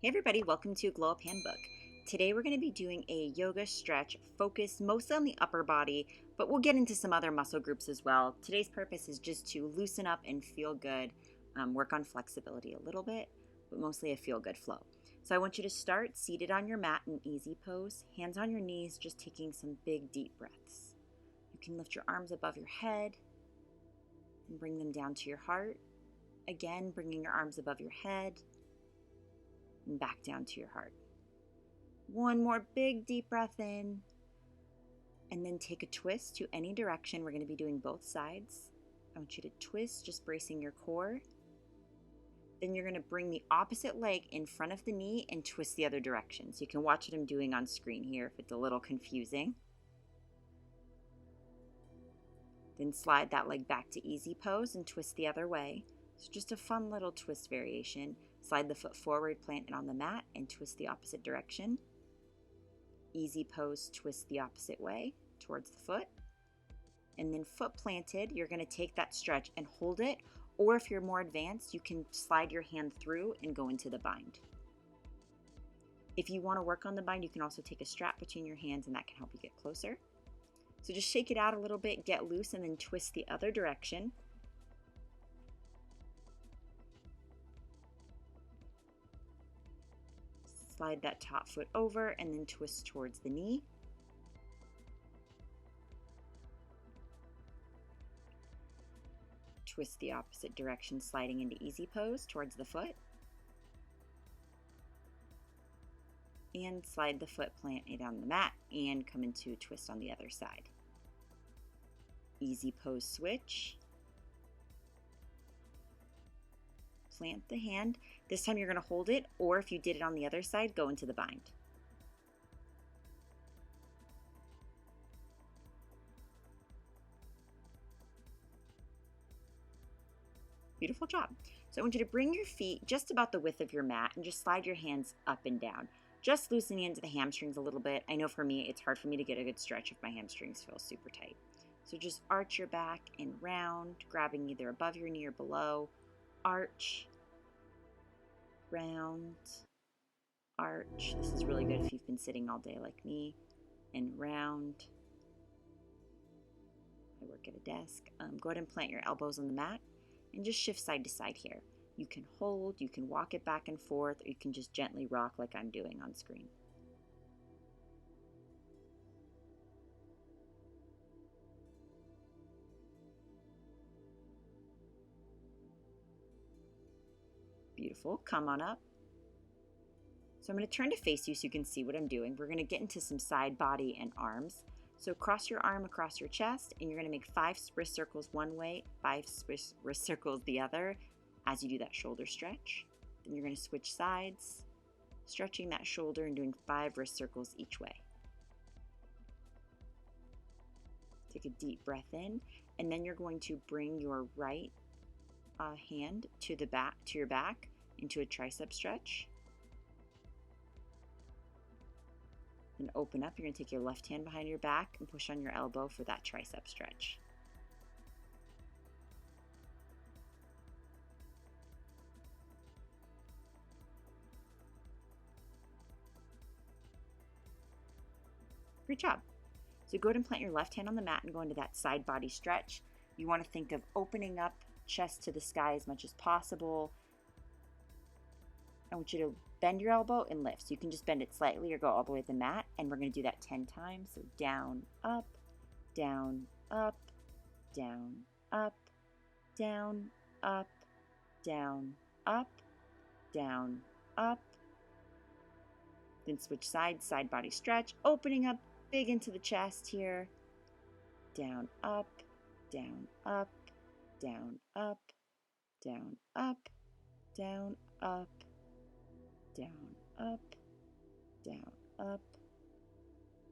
Hey everybody, welcome to Glow Up Handbook. Today we're going to be doing a yoga stretch focused mostly on the upper body, but we'll get into some other muscle groups as well. Today's purpose is just to loosen up and feel good, work on flexibility a little bit, but mostly a feel good flow. So I want you to start seated on your mat in easy pose, hands on your knees, just taking some big deep breaths. You can lift your arms above your head and bring them down to your heart. Again, bringing your arms above your head and back down to your heart. One more big deep breath in, and then take a twist to any direction. We're going to be doing both sides. I want you to twist, just bracing your core. Then you're going to bring the opposite leg in front of the knee and twist the other direction. So you can watch what I'm doing on screen here if it's a little confusing. Then slide that leg back to easy pose and twist the other way. So just a fun little twist variation. Slide the foot forward, plant it on the mat, and twist the opposite direction. Easy pose, twist the opposite way towards the foot. And then foot planted, you're going to take that stretch and hold it. Or if you're more advanced, you can slide your hand through and go into the bind. If you want to work on the bind, you can also take a strap between your hands and that can help you get closer. So just shake it out a little bit, get loose, and then twist the other direction. Slide that top foot over and then twist towards the knee. Twist the opposite direction, sliding into easy pose towards the foot. And slide the foot, plant it on the mat, and come into a twist on the other side. Easy pose switch. Plant the hand. This time you're going to hold it, or if you did it on the other side, go into the bind. Beautiful job. So I want you to bring your feet just about the width of your mat and just slide your hands up and down. Just loosening into the hamstrings a little bit. I know for me, it's hard for me to get a good stretch if my hamstrings feel super tight. So just arch your back and round, grabbing either above your knee or below. Arch, round, arch. This is really good if you've been sitting all day like me. And round. I work at a desk. Go ahead and plant your elbows on the mat and just shift side to side here. You can hold, you can walk it back and forth, or you can just gently rock like I'm doing on screen. Beautiful. Come on up. So I'm going to turn to face you so you can see what I'm doing. We're going to get into some side body and arms. So cross your arm across your chest, and you're going to make 5 wrist circles one way, 5 wrist circles the other as you do that shoulder stretch. Then you're going to switch sides, stretching that shoulder and doing 5 wrist circles each way. Take a deep breath in, and then you're going to bring your right hand to your back into a tricep stretch. Then open up. You're going to take your left hand behind your back and push on your elbow for that tricep stretch. Great job. So go ahead and plant your left hand on the mat and go into that side body stretch. You want to think of opening up chest to the sky as much as possible. I want you to bend your elbow and lift. So you can just bend it slightly or go all the way to the mat. And we're going to do that 10 times. So down, up, down, up, down, up, down, up, down, up, down, up. Then switch sides, side body stretch, opening up big into the chest here. Down, up, down, up, down, up, down, up, down, up, down, up, down, up,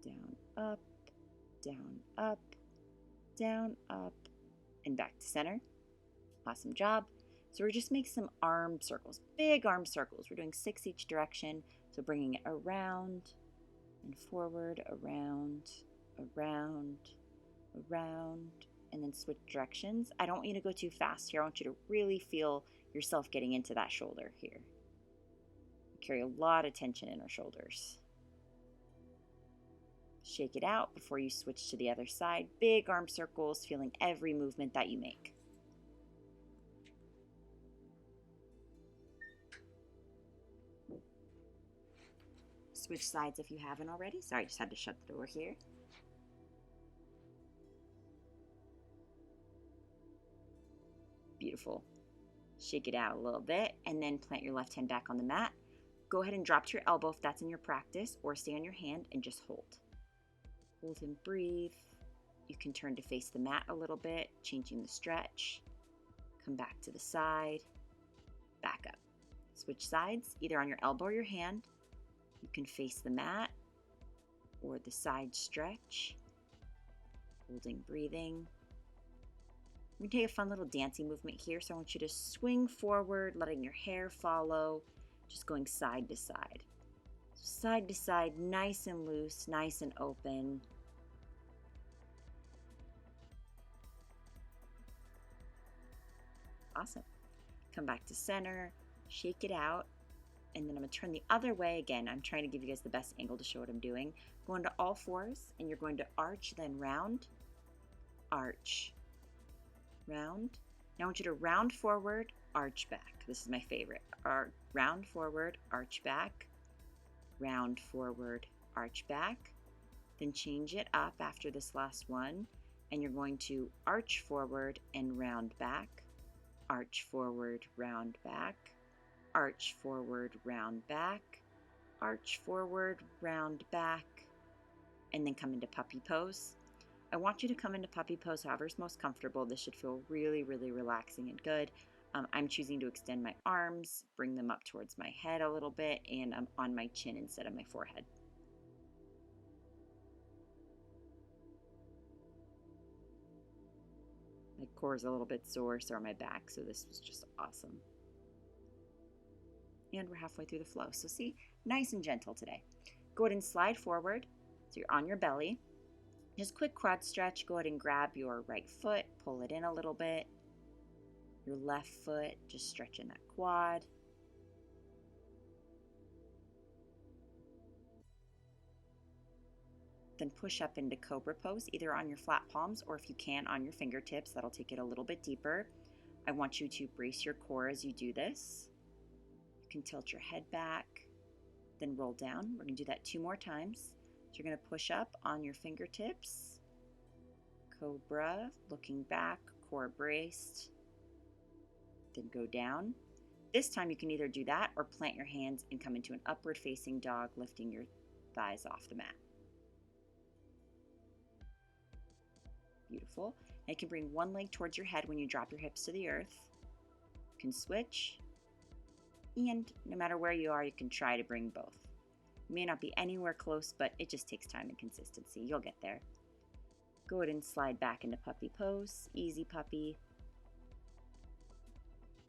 down, up, down, up, down, up, and back to center. Awesome job. So we're just making some arm circles, big arm circles. We're doing 6 each direction. So bringing it around and forward, around, around, around, and then switch directions. I don't want you to go too fast here. I want you to really feel yourself getting into that shoulder here. carry a lot of tension in our shoulders. Shake it out before you switch to the other side. Big arm circles, feeling every movement that you make. Switch sides if you haven't already. Sorry, just had to shut the door here. Beautiful. Shake it out a little bit and then plant your left hand back on the mat. Go ahead and drop to your elbow if that's in your practice, or stay on your hand and just hold. Hold and breathe. You can turn to face the mat a little bit, changing the stretch. Come back to the side, back up. Switch sides, either on your elbow or your hand. You can face the mat or the side stretch. Holding, breathing. We're going to take a fun little dancing movement here, so I want you to swing forward, letting your hair follow, just going side to side. Side to side, nice and loose, nice and open. Awesome. Come back to center, shake it out, and then I'm going to turn the other way again. I'm trying to give you guys the best angle to show what I'm doing. Go into all fours, and you're going to arch, then round, arch, round. Now I want you to round forward, arch back. This is my favorite. Round forward, arch back, round forward, arch back. Then change it up after this last one, and you're going to arch forward and round back, arch forward, round back, arch forward, round back, arch forward, round back, and then come into puppy pose. I want you to come into puppy pose however is most comfortable. This should feel really, really relaxing and good. I'm choosing to extend my arms, bring them up towards my head a little bit, and I'm on my chin instead of my forehead. My core is a little bit sore, so are my back, so this was just awesome. And we're halfway through the flow. So see, nice and gentle today. Go ahead and slide forward, so you're on your belly. Just quick quad stretch. Go ahead and grab your right foot, pull it in a little bit. Your left foot, just stretching that quad. Then push up into Cobra pose, either on your flat palms or if you can on your fingertips. That'll take it a little bit deeper. I want you to brace your core as you do this. You can tilt your head back, then roll down. We're going to do that 2 more times. So you're going to push up on your fingertips, Cobra, looking back, core braced, then go down. This time you can either do that or plant your hands and come into an upward facing dog, lifting your thighs off the mat. Beautiful. Now you can bring one leg towards your head when you drop your hips to the earth. You can switch, and no matter where you are, you can try to bring both. You may not be anywhere close, but it just takes time and consistency. You'll get there. Go ahead and slide back into puppy pose, easy puppy,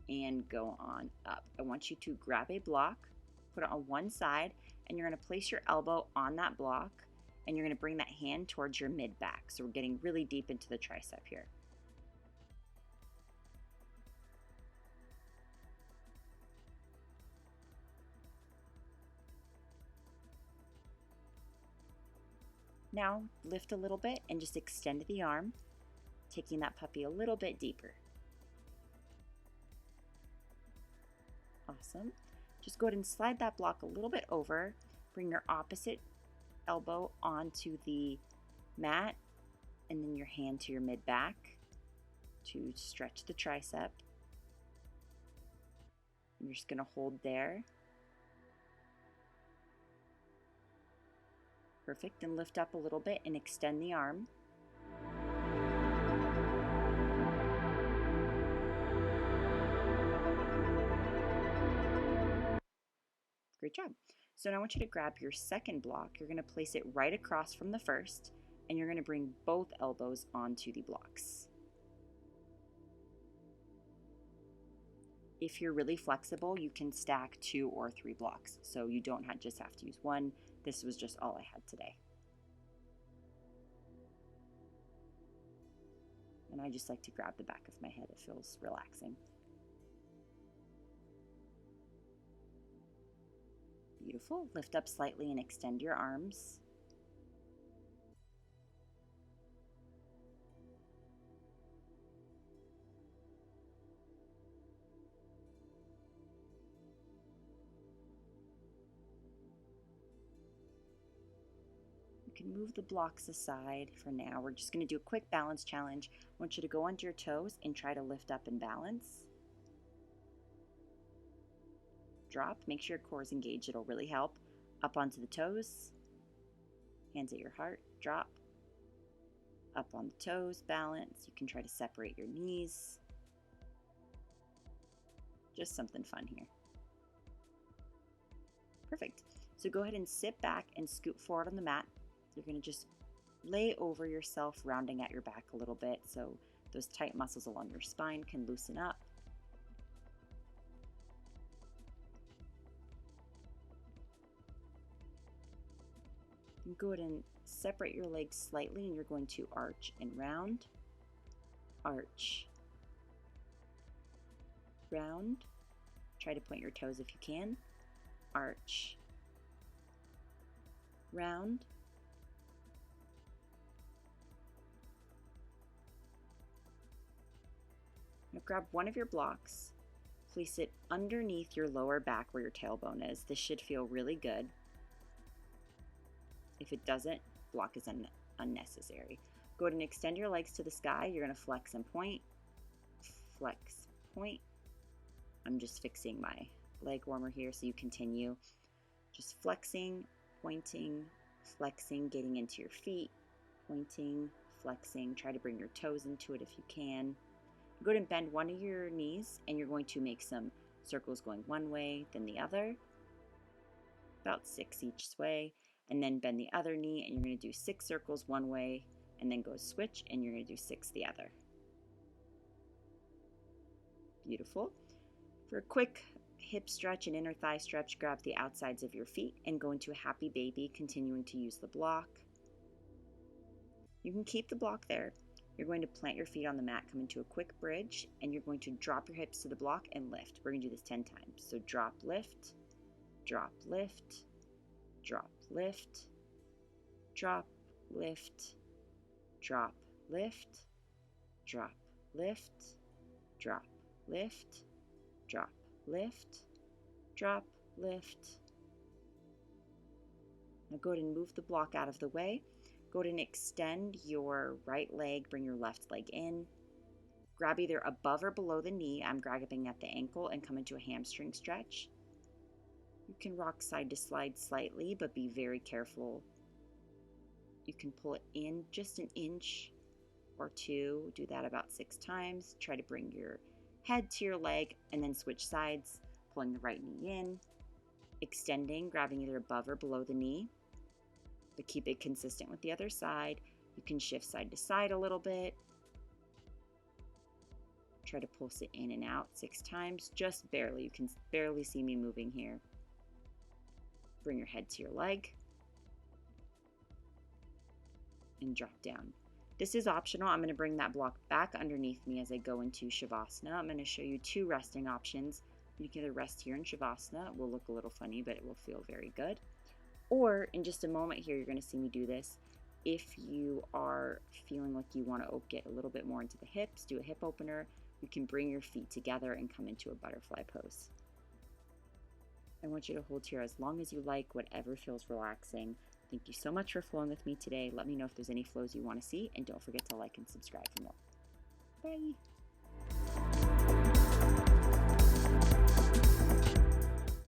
and go on up. I want you to grab a block, put it on one side, and you're going to place your elbow on that block, and you're going to bring that hand towards your mid back. So we're getting really deep into the tricep here. Now lift a little bit and just extend the arm, taking that puppy a little bit deeper. Awesome. Just go ahead and slide that block a little bit over. Bring your opposite elbow onto the mat, and then your hand to your mid back to stretch the tricep. You're just going to hold there. Perfect. And lift up a little bit and extend the arm. Great job. So now I want you to grab your second block. You're going to place it right across from the first, and you're going to bring both elbows onto the blocks. If you're really flexible, you can stack 2 or 3 blocks, so you don't just have to use one. This was just all I had today. And I just like to grab the back of my head. It feels relaxing. Beautiful. Lift up slightly and extend your arms. You can move the blocks aside for now. We're just going to do a quick balance challenge. I want you to go onto your toes and try to lift up and balance. Drop. Make sure your core is engaged. It'll really help. Up onto the toes. Hands at your heart. Drop. Up on the toes. Balance. You can try to separate your knees. Just something fun here. Perfect. So go ahead and sit back and scoot forward on the mat. You're going to just lay over yourself, rounding at your back a little bit so those tight muscles along your spine can loosen up. And go ahead and separate your legs slightly, and you're going to arch and round, arch, round. Try to point your toes if you can. Arch, round, now grab one of your blocks, place it underneath your lower back where your tailbone is. This should feel really good. If it doesn't, block is unnecessary. Go ahead and extend your legs to the sky. You're going to flex and point. Flex, point. I'm just fixing my leg warmer here so you continue. Just flexing, pointing, flexing, getting into your feet, pointing, flexing. Try to bring your toes into it if you can. Go ahead and bend one of your knees, and you're going to make some circles going one way, then the other. About 6 each way. And then bend the other knee, and you're going to do 6 circles one way, and then go switch, and you're going to do 6 the other. Beautiful. For a quick hip stretch and inner thigh stretch, grab the outsides of your feet and go into a happy baby, continuing to use the block. You can keep the block there. You're going to plant your feet on the mat, come into a quick bridge, and you're going to drop your hips to the block and lift. We're going to do this 10 times. So drop, lift, drop, lift, drop, lift, drop, lift, drop, lift, drop, lift, drop, lift, drop, lift, drop, lift. Now go ahead and move the block out of the way. Go ahead and extend your right leg, bring your left leg in. Grab either above or below the knee. I'm grabbing at the ankle and come into a hamstring stretch. You can rock side to slide slightly, but be very careful. You can pull it in just an inch or two. Do that about 6 times. Try to bring your head to your leg and then switch sides, pulling the right knee in, extending, grabbing either above or below the knee, but keep it consistent with the other side. You can shift side to side a little bit. Try to pulse it in and out 6 times, just barely. You can barely see me moving here. Bring your head to your leg and drop down. This is optional. I'm going to bring that block back underneath me as I go into Shavasana. I'm going to show you 2 resting options. You can either rest here in Shavasana. It will look a little funny, but it will feel very good. Or in just a moment here, you're going to see me do this. If you are feeling like you want to get a little bit more into the hips, do a hip opener. You can bring your feet together and come into a butterfly pose. I want you to hold here as long as you like, whatever feels relaxing. Thank you so much for flowing with me today. Let me know if there's any flows you want to see, and don't forget to like and subscribe for more. Bye.